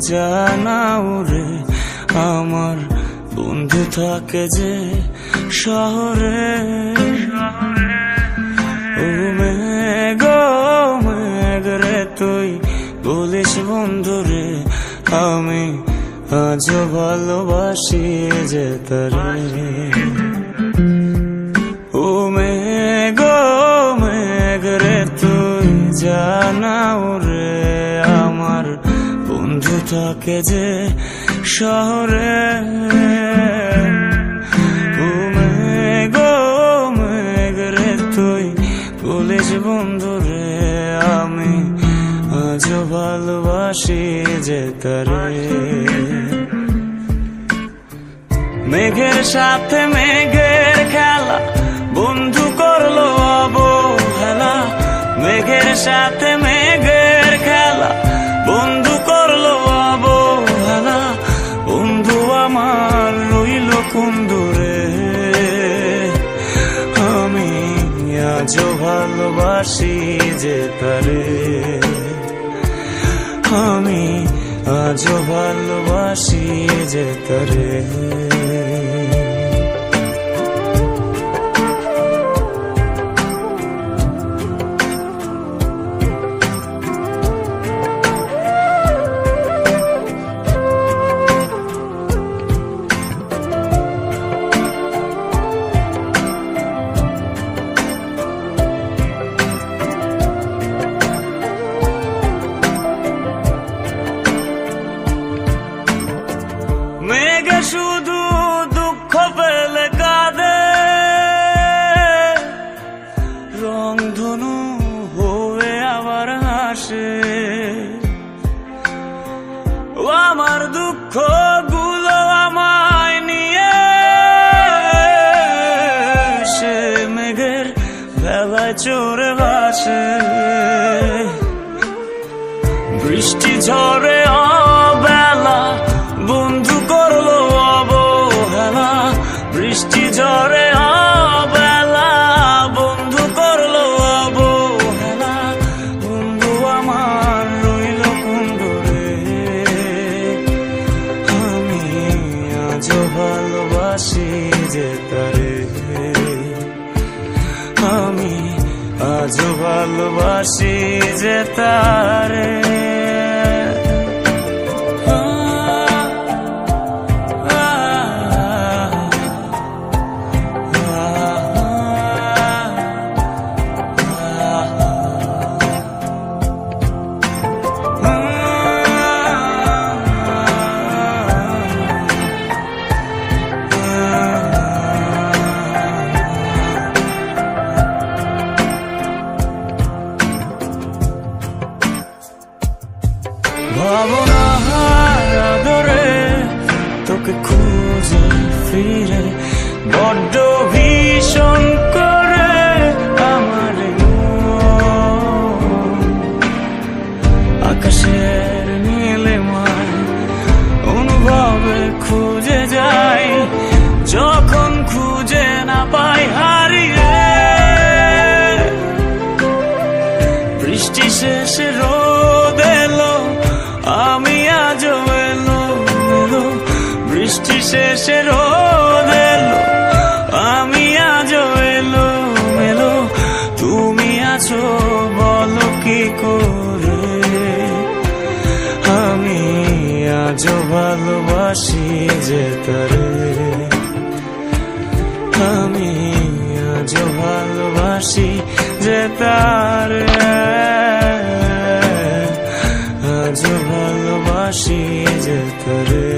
জানাও রে আমার বন্ধু থাকে যে শহরে। ও মেঘ মেঘ রে তুই বলিস বন্ধু রে আমি আজও ভালোবাসি যে তারে। ও মেঘ মেঘ রে তুই জানাও রে আমার বন্ধু থাকে যে শহরে। ও মেঘ মেঘ রে তুই বলিস বন্ধু রে আমি আজও ভালোবাসি যে তারে। মেঘের সাথে মেঘের খেলা বন্ধু করলো অবহেলা। মেঘের সাথে মেঘের খেলা বন্ধু করলো অবহেলা। বন্ধু আমার রইল কোন দূরে আমি আজও ভালোবাসি যে তারে। আমি আজও ভালোবাসি যে তারে। মেঘে শুধু দুঃখ পেলে কাঁদে রংধনু হয়ে আবার হাসে। ও আমার দুঃখ গুলো আমায় নিয়ে সে মেঘের বেলায় চড়ে ভাসে। বৃষ্টি ঝরে অবেলা বন্ধু করলো অবহেলা। বৃষ্টি ঝরে অবেলা বন্ধু করলো অবহেলা। বন্ধু আমার রইল কোন দূরে আমি আজও ভালোবাসি যে তারে। আমি আজও ভালোবাসি যে তারে। ভাবনার আদরে তোকে খুঁজে ফিরে বড্ড ভীষণ করে আমার আকাশের নীলিমায় অনুভবে খুঁজে যাই যখন খুঁজে না পাই হারিয়ে। বৃষ্টি শেষে রোদ এলো আমি আজও এলো এলো। বৃষ্টি শেষে রোদ এলো আমি আজও এলো এলো। তুমি আছো বলো কি করে আমি আজও ভালোবাসি যে তারে। আমি আজও ভালোবাসি যে তারে। আজও ভালোবাসি যে তারে।